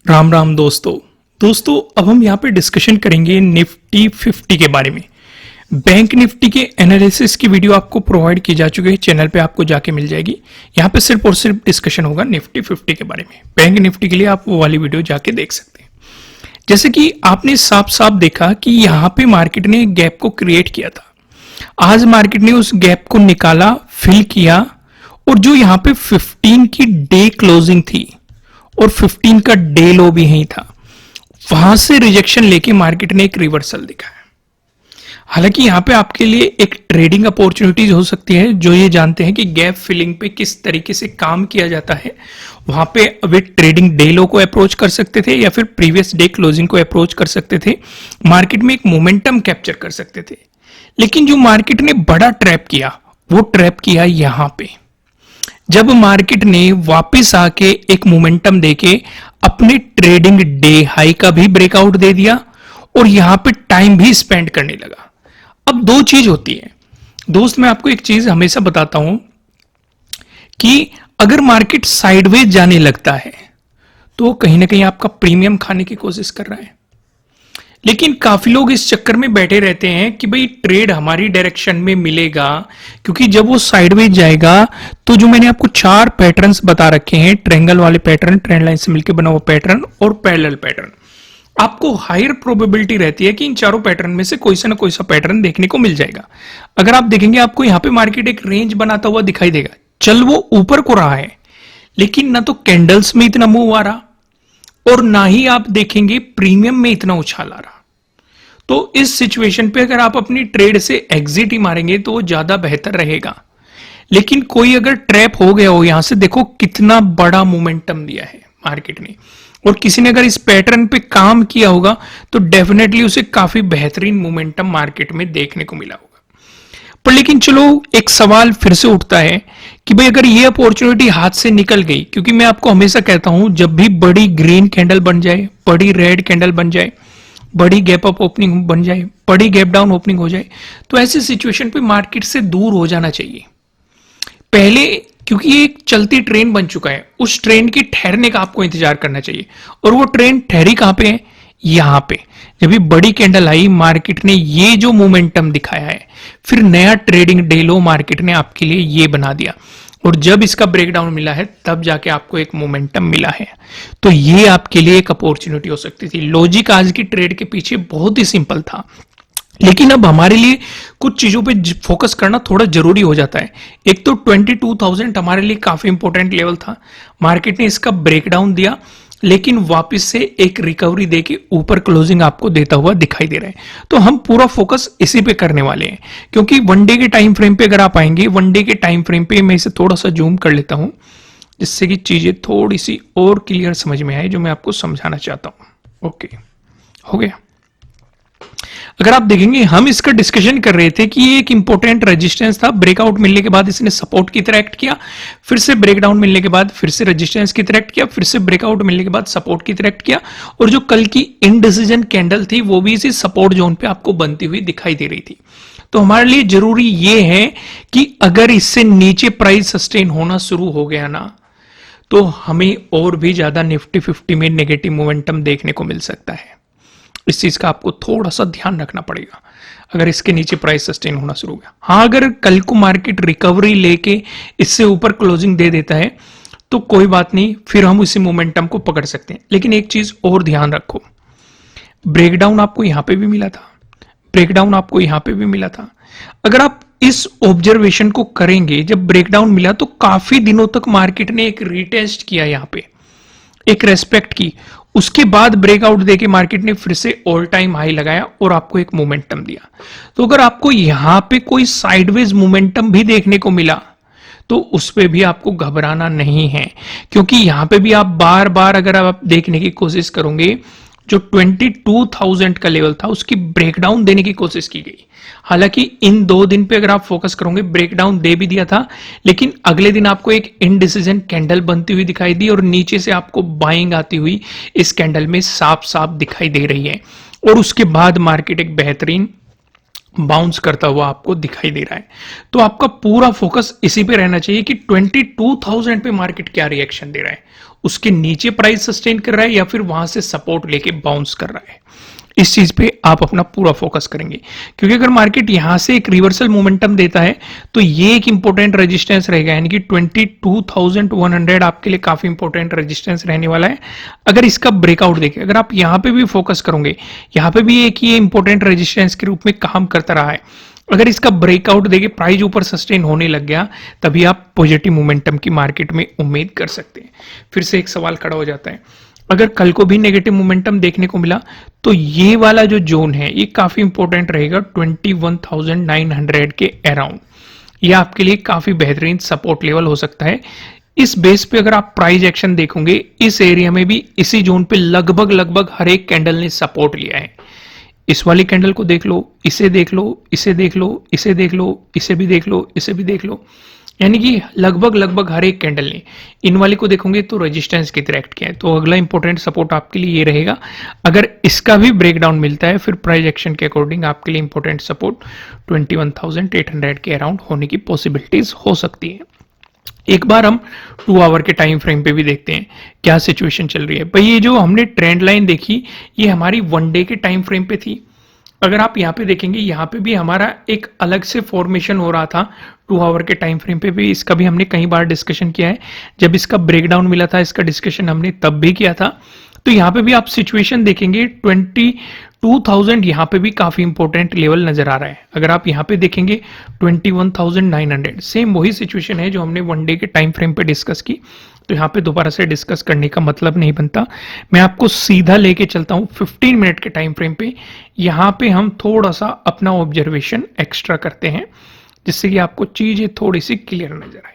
राम राम दोस्तों अब हम यहाँ पे डिस्कशन करेंगे निफ्टी 50 के बारे में। बैंक निफ्टी के एनालिसिस की वीडियो आपको प्रोवाइड की जा चुकी है, चैनल पे आपको जाके मिल जाएगी। यहाँ पे सिर्फ और सिर्फ डिस्कशन होगा निफ्टी 50 के बारे में। बैंक निफ्टी के लिए आप वो वाली वीडियो जाके देख सकते हैं। जैसे कि आपने साफ साफ देखा कि यहाँ पे मार्केट ने एक गैप को क्रिएट किया था। आज मार्केट ने उस गैप को निकाला, फिल किया, और जो यहाँ पे 15 की डे क्लोजिंग थी और 15 का डे लो भी यही था, वहां से रिजेक्शन लेके मार्केट ने एक रिवर्सल दिखाया। हालांकि यहां पे आपके लिए एक ट्रेडिंग अपॉर्चुनिटीज हो सकती है, जो ये जानते हैं कि गैप फिलिंग पे किस तरीके से काम किया जाता है। वहां पे वे ट्रेडिंग डे लो को अप्रोच कर सकते थे या फिर प्रीवियस डे क्लोजिंग को अप्रोच कर सकते थे, मार्केट में एक मोमेंटम कैप्चर कर सकते थे। लेकिन जो मार्केट ने बड़ा ट्रैप किया, वो ट्रैप किया यहां पे, जब मार्केट ने वापस आके एक मोमेंटम देके अपने ट्रेडिंग डे हाई का भी ब्रेकआउट दे दिया और यहां पे टाइम भी स्पेंड करने लगा। अब दो चीज होती है दोस्त, मैं आपको एक चीज हमेशा बताता हूं कि अगर मार्केट साइडवेज जाने लगता है तो कहीं ना कहीं आपका प्रीमियम खाने की कोशिश कर रहा है। लेकिन काफी लोग इस चक्कर में बैठे रहते हैं कि भाई ट्रेड हमारी डायरेक्शन में मिलेगा, क्योंकि जब वो साइडवेज जाएगा तो जो मैंने आपको चार पैटर्न्स बता रखे हैं, ट्रायंगल वाले पैटर्न, ट्रेंड लाइन से मिलकर बना हुआ पैटर्न और पैरेलल पैटर्न, आपको हायर प्रोबेबिलिटी रहती है कि इन चारों पैटर्न में से कोई सा ना कोई सा पैटर्न देखने को मिल जाएगा। अगर आप देखेंगे आपको यहां पे मार्केट एक रेंज बनाता हुआ दिखाई देगा। चल वो ऊपर को रहा है, लेकिन ना तो कैंडल्स में इतना मूव आ रहा और ना ही आप देखेंगे प्रीमियम में इतना उछाल आ रहा। तो इस सिचुएशन पे अगर आप अपनी ट्रेड से एग्जिट ही मारेंगे तो वो ज्यादा बेहतर रहेगा। लेकिन कोई अगर ट्रैप हो गया हो, यहां से देखो कितना बड़ा मोमेंटम दिया है मार्केट ने, और किसी ने अगर इस पैटर्न पे काम किया होगा तो डेफिनेटली उसे काफी बेहतरीन मोमेंटम मार्केट में देखने को मिला होगा। पर लेकिन चलो एक सवाल फिर से उठता है कि भाई अगर ये अपॉर्चुनिटी हाथ से निकल गई, क्योंकि मैं आपको हमेशा कहता हूं जब भी बड़ी ग्रीन कैंडल बन जाए, बड़ी रेड कैंडल बन जाए, बड़ी गैप अप ओपनिंग बन जाए, बड़ी गैप डाउन ओपनिंग हो जाए, तो ऐसी सिचुएशन पे मार्केट से दूर हो जाना चाहिए पहले, क्योंकि ये एक चलती ट्रेन बन चुका है। उस ट्रेन की ठहरने का आपको इंतजार करना चाहिए, और वो ट्रेन ठहरी कहां पे है? यहां पे। जब ये बड़ी कैंडल आई, मार्केट ने ये जो मोमेंटम दिखाया है, फिर नया ट्रेडिंग डे लो मार्केट ने आपके लिए ये बना दिया, और जब इसका ब्रेकडाउन मिला है तब जाके आपको एक मोमेंटम मिला है। तो ये आपके लिए एक अपॉर्चुनिटी हो सकती थी। लॉजिक आज की ट्रेड के पीछे बहुत ही सिंपल था, लेकिन अब हमारे लिए कुछ चीजों पे फोकस करना थोड़ा जरूरी हो जाता है। एक तो 22,000 हमारे लिए काफी इंपॉर्टेंट लेवल था, मार्केट ने इसका ब्रेकडाउन दिया, लेकिन वापस से एक रिकवरी देके ऊपर क्लोजिंग आपको देता हुआ दिखाई दे रहा है। तो हम पूरा फोकस इसी पे करने वाले हैं, क्योंकि वन डे के टाइम फ्रेम पे अगर आप आएंगे, वन डे के टाइम फ्रेम पे मैं इसे थोड़ा सा जूम कर लेता हूं, जिससे कि चीजें थोड़ी सी और क्लियर समझ में आए, जो मैं आपको समझाना चाहता हूं। ओके, हो गया। अगर आप देखेंगे हम इसका डिस्कशन कर रहे थे कि ये एक इंपॉर्टेंट रेजिस्टेंस था, ब्रेकआउट मिलने के बाद इसने सपोर्ट की तरह एक्ट किया, फिर से ब्रेकडाउन मिलने के बाद फिर से रेजिस्टेंस की तरह एक्ट किया, फिर से ब्रेकआउट मिलने के बाद सपोर्ट की तरह एक्ट किया, और जो कल की इनडिसीजन कैंडल थी वो भी इसी सपोर्ट जोन पे आपको बनती हुई दिखाई दे रही थी। तो हमारे लिए जरूरी ये है कि अगर इससे नीचे प्राइस सस्टेन होना शुरू हो गया ना, तो हमें और भी ज्यादा निफ्टी 50 में नेगेटिव मोमेंटम देखने को मिल सकता है। इस चीज का आपको थोड़ा सा ध्यान रखना पड़ेगा अगर इसके नीचे प्राइस सस्टेन होना शुरू हो गया। हाँ, अगर कल को मार्केट रिकवरी लेके इससे ऊपर क्लोजिंग दे देता है तो कोई बात नहीं, फिर हम उसी मोमेंटम को पकड़ सकते हैं। लेकिन एक चीज और ध्यान रखो, ब्रेकडाउन आपको यहां पे भी मिला था, ब्रेकडाउन आपको यहां पे भी मिला था। अगर आप इस ऑब्जर्वेशन को करेंगे, जब ब्रेकडाउन मिला तो काफी दिनों तक मार्केट ने एक रीटेस्ट किया, यहां पे एक रेस्पेक्ट की, उसके बाद ब्रेकआउट देके मार्केट ने फिर से ऑल टाइम हाई लगाया और आपको एक मोमेंटम दिया। तो अगर आपको यहां पे कोई साइडवेज मोमेंटम भी देखने को मिला तो उस पे भी आपको घबराना नहीं है, क्योंकि यहां पे भी आप बार बार अगर आप देखने की कोशिश करोगे, जो 22,000 का लेवल था उसकी ब्रेकडाउन देने की कोशिश की गई। हालांकि इन 2 दिन पे अगर आप फोकस करोगे, ब्रेकडाउन दे भी दिया था, लेकिन अगले दिन आपको एक इनडिसीजन कैंडल बनती हुई दिखाई दी और नीचे से आपको बाइंग आती हुई इस कैंडल में साफ साफ दिखाई दे रही है, और उसके बाद मार्केट एक बेहतरीन बाउंस करता हुआ आपको दिखाई दे रहा है। तो आपका पूरा फोकस इसी पे रहना चाहिए कि 22,000 पे मार्केट क्या रिएक्शन दे रहा है, उसके नीचे प्राइस सस्टेन कर रहा है या फिर वहां से सपोर्ट लेके बाउंस कर रहा है, इस चीज पे आप अपना पूरा फोकस करेंगे। क्योंकि अगर मार्केट यहां से एक रिवर्सल मोमेंटम देता है तो ये एक इंपॉर्टेंट रेजिस्टेंस रहेगा, यानी कि 22,100 आपके लिए काफी इंपॉर्टेंट रेजिस्टेंस रहने वाला है। अगर इसका ब्रेकआउट देखें, अगर आप यहां पे भी फोकस करोगे, यहां पे भी एक ये इंपॉर्टेंट रेजिस्टेंस के रूप में काम करता रहा है। अगर इसका ब्रेकआउट देके प्राइस ऊपर सस्टेन होने लग गया, तभी आप पॉजिटिव मोमेंटम की मार्केट में उम्मीद कर सकते हैं। फिर से एक सवाल खड़ा हो जाता है, अगर कल को भी नेगेटिव मोमेंटम देखने को मिला तो ये वाला जो जोन है ये काफी इंपॉर्टेंट रहेगा 21,900 के अराउंड। ये आपके लिए काफी बेहतरीन सपोर्ट लेवल हो सकता है। इस बेस पे अगर आप प्राइस एक्शन देखोगे, इस एरिया में भी इसी जोन पे लगभग हर एक कैंडल ने सपोर्ट लिया है। इस वाली कैंडल को देख लो, इसे देख लो, इसे देख लो, इसे देख लो, इसे भी देख लो, इसे भी देख लो, यानी कि लगभग हर एक कैंडल ने इन वाली को देखोगे तो रेजिस्टेंस की तरह एक्ट किया है। तो अगला इंपॉर्टेंट सपोर्ट आपके लिए ये रहेगा। अगर इसका भी ब्रेकडाउन मिलता है, फिर प्राइस एक्शन के अकॉर्डिंग आपके लिए इंपॉर्टेंट सपोर्ट 21,800 के अराउंड होने की पॉसिबिलिटीज हो सकती है। एक बार हम 2 आवर के टाइम फ्रेम पे भी देखते हैं क्या सिचुएशन चल रही है। भाई ये जो हमने ट्रेंड लाइन देखी, ये हमारी 1 डे के टाइम फ्रेम पे थी। अगर आप यहाँ पे देखेंगे, यहाँ पे भी हमारा एक अलग से फॉर्मेशन हो रहा था 2 आवर के टाइम फ्रेम पे भी। इसका भी हमने कई बार डिस्कशन किया है। जब इसका ब्रेकडाउन मिला था, इसका डिस्कशन हमने तब भी किया था। तो यहाँ पे भी आप सिचुएशन देखेंगे 22,000 यहाँ पे भी काफी इंपॉर्टेंट लेवल नजर आ रहा है। अगर आप यहाँ पे देखेंगे 21,900, सेम वही सिचुएशन है जो हमने 1 डे के टाइम फ्रेम पे डिस्कस की। तो यहाँ पे दोबारा से डिस्कस करने का मतलब नहीं बनता। मैं आपको सीधा लेके चलता हूँ 15 मिनट के टाइम फ्रेम पे। यहाँ पे हम थोड़ा सा अपना ऑब्जर्वेशन एक्स्ट्रा करते हैं, जिससे कि आपको चीजें थोड़ी सी क्लियर नजर आए।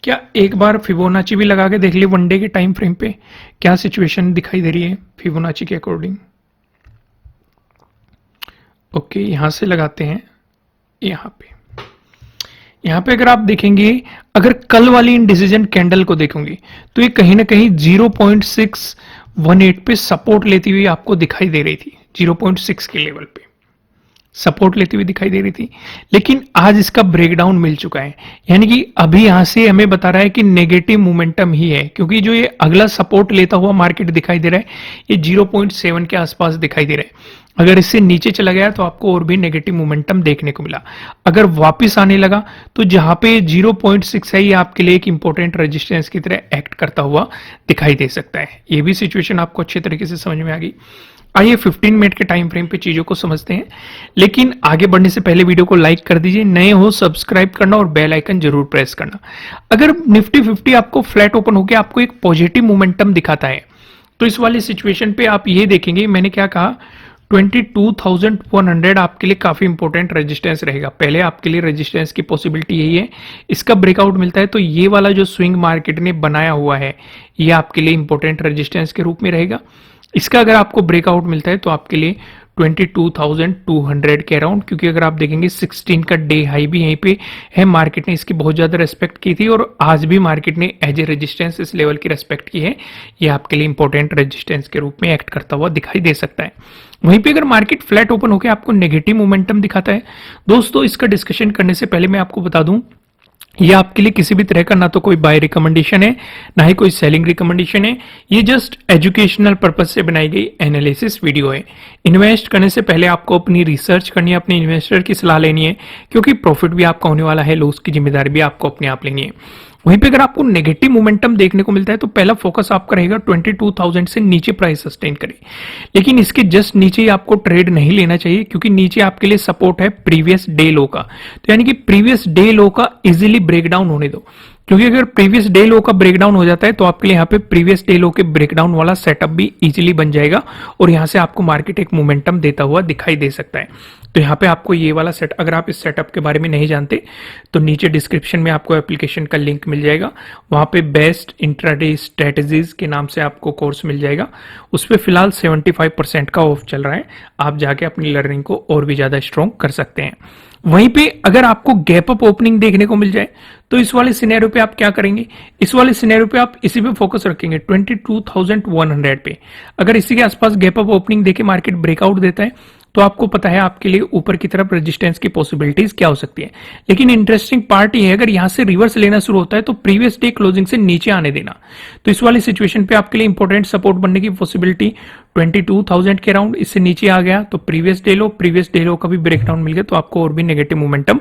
क्या एक बार फिबोनाची भी लगा के देख लिए 1 डे के टाइम फ्रेम पे, क्या सिचुएशन दिखाई दे रही है फिबोनाची के अकॉर्डिंग। ओके, यहां से लगाते हैं। यहाँ पे अगर आप देखेंगे, अगर कल वाली इंडिसीजन कैंडल को देखेंगे तो ये कहीं ना कहीं 0.618 पे सपोर्ट लेती हुई आपको दिखाई दे रही थी। 0.6 के लेवल पे सपोर्ट लेती हुई दिखाई दे रही थी, लेकिन आज इसका ब्रेकडाउन मिल चुका है। यानी कि अभी यहां से हमें बता रहा है कि नेगेटिव मोमेंटम ही है, क्योंकि जो ये अगला सपोर्ट लेता हुआ मार्केट दिखाई दे रहा है ये 0.7 के आसपास दिखाई दे रहा है। अगर इससे नीचे चला गया तो आपको और भी नेगेटिव मोमेंटम देखने को मिला। अगर वापस आने लगा तो जहां पे 0.6 है, ये आपके लिए एक इंपॉर्टेंट रेजिस्टेंस की तरह एक्ट करता हुआ दिखाई दे सकता है। ये भी सिचुएशन आपको अच्छे तरीके से समझ में आ गई। आइए 15 मिनट के टाइम फ्रेम पे चीजों को समझते हैं, लेकिन आगे बढ़ने से पहले वीडियो को लाइक कर दीजिए, नए हो सब्सक्राइब करना और बेल आइकन जरूर प्रेस करना। अगर निफ्टी 50 आपको फ्लैट ओपन होकर आपको एक पॉजिटिव मोमेंटम दिखाता है, तो इस वाली सिचुएशन पे आप ये देखेंगे, मैंने क्या कहा, 22,100 आपके लिए काफी इंपॉर्टेंट रेजिस्टेंस रहेगा। पहले आपके लिए रेजिस्टेंस की पॉसिबिलिटी यही है। इसका ब्रेकआउट मिलता है तो ये वाला जो स्विंग मार्केट ने बनाया हुआ है, ये आपके लिए इंपॉर्टेंट रेजिस्टेंस के रूप में रहेगा। इसका अगर आपको ब्रेकआउट मिलता है तो आपके लिए 22,200 के अराउंड, क्योंकि अगर आप देखेंगे 16 का डे हाई भी यहीं पे है, मार्केट ने इसकी बहुत ज्यादा रेस्पेक्ट की थी और आज भी मार्केट ने एज ए रेजिस्टेंस इस लेवल की रेस्पेक्ट की है। ये आपके लिए इंपॉर्टेंट रेजिस्टेंस के रूप में एक्ट करता हुआ दिखाई दे सकता है। वहीं पे अगर मार्केट फ्लैट ओपन होकर आपको नेगेटिव मोमेंटम दिखाता है, दोस्तों इसका डिस्कशन करने से पहले मैं आपको बता दूं, ये आपके लिए किसी भी तरह का ना तो कोई बाय रिकमेंडेशन है, ना ही कोई सेलिंग रिकमेंडेशन है। ये जस्ट एजुकेशनल पर्पज से बनाई गई एनालिसिस वीडियो है। इन्वेस्ट करने से पहले आपको अपनी रिसर्च करनी है, अपने इन्वेस्टर की सलाह लेनी है, क्योंकि प्रॉफिट भी आपका होने वाला है, लॉस की जिम्मेदारी भी आपको अपने आप लेनी है। वहीं पे अगर आपको नेगेटिव मोमेंटम देखने को मिलता है तो पहला फोकस आपका रहेगा 22,000 से नीचे प्राइस सस्टेन करे, लेकिन इसके जस्ट नीचे ही आपको ट्रेड नहीं लेना चाहिए, क्योंकि नीचे आपके लिए सपोर्ट है प्रीवियस डे लो का। तो यानी कि प्रीवियस डे लो का इजीली ब्रेकडाउन होने दो, क्योंकि अगर प्रीवियस डे लो का ब्रेकडाउन हो जाता है तो आपके लिए यहाँ पे प्रीवियस डे लो के ब्रेकडाउन वाला सेटअप भी इजीली बन जाएगा और यहाँ से आपको मार्केट एक मोमेंटम देता हुआ दिखाई दे सकता है। तो यहाँ पे आपको ये वाला सेट, अगर आप इस सेटअप के बारे में नहीं जानते तो नीचे डिस्क्रिप्शन में आपको एप्लीकेशन का लिंक मिल जाएगा, वहां पे बेस्ट इंट्राडे स्ट्रेटेजीज के नाम से आपको कोर्स मिल जाएगा। उस पर फिलहाल 75% का ऑफ चल रहा है, आप जाके अपनी लर्निंग को और भी ज्यादा स्ट्रॉन्ग कर सकते हैं। वहीं पे अगर आपको गैप अप ओपनिंग देखने को मिल जाए तो इस वाले सिनेरियो पे आप क्या करेंगे, इस वाले सिनेरियो पे आप इसी पे फोकस रखेंगे 22,100 पे। अगर इसी के आसपास गैप अप ओपनिंग देके मार्केट ब्रेकआउट देता है तो आपको पता है आपके लिए ऊपर की तरफ रेजिस्टेंस की पॉसिबिलिटीज क्या हो सकती है। लेकिन इंटरेस्टिंग पार्ट ये है, अगर यहां से रिवर्स लेना शुरू होता है तो प्रीवियस डे क्लोजिंग से नीचे आने देना। तो इस वाली सिचुएशन पे आपके लिए इंपॉर्टेंट सपोर्ट बनने की पॉसिबिलिटी 22,000 के अराउंड, इससे नीचे आ गया तो प्रीवियस डे लो का भी ब्रेकडाउन मिल गया तो आपको और भी नेगेटिव मोमेंटम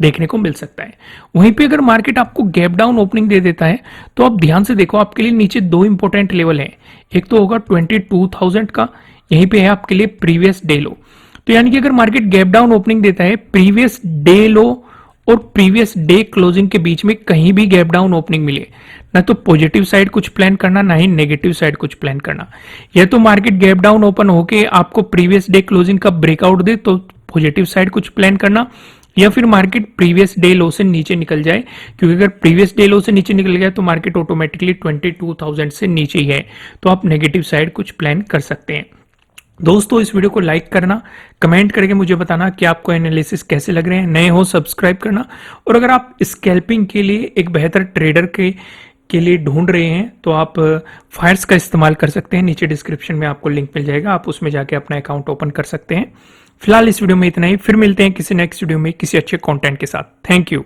देखने को मिल सकता है। वहीं पे अगर मार्केट आपको गैप डाउन ओपनिंग दे देता है तो आप ध्यान से देखो, आपके लिए नीचे दो इंपॉर्टेंट लेवल हैं। एक तो होगा 22,000 का, यहीं पे है आपके लिए प्रीवियस डे लो। तो यानी कि अगर मार्केट गैप डाउन ओपनिंग देता है, प्रीवियस डे लो और प्रीवियस डे क्लोजिंग के बीच में कहीं भी गैप डाउन ओपनिंग मिले, ना तो पॉजिटिव साइड कुछ प्लान करना, ना ही नेगेटिव साइड कुछ प्लान करना। या तो मार्केट गैप डाउन ओपन होके आपको प्रीवियस डे क्लोजिंग का ब्रेकआउट दे तो पॉजिटिव साइड कुछ प्लान करना, या फिर मार्केट प्रीवियस डे लो से नीचे निकल जाए, क्योंकि अगर प्रीवियस डे लो से नीचे निकल गया तो मार्केट ऑटोमेटिकली 22,000 से नीचे ही है, तो आप नेगेटिव साइड कुछ प्लान कर सकते हैं। दोस्तों इस वीडियो को लाइक करना, कमेंट करके मुझे बताना कि आपको एनालिसिस कैसे लग रहे हैं, नए हो सब्सक्राइब करना। और अगर आप स्कैल्पिंग के लिए एक बेहतर ट्रेडर के लिए ढूंढ रहे हैं तो आप फायर्स का इस्तेमाल कर सकते हैं। नीचे डिस्क्रिप्शन में आपको लिंक मिल जाएगा, आप उसमें जाके अपना अकाउंट ओपन कर सकते हैं। फिलहाल इस वीडियो में इतना ही, फिर मिलते हैं किसी नेक्स्ट वीडियो में किसी अच्छे कंटेंट के साथ। Thank you.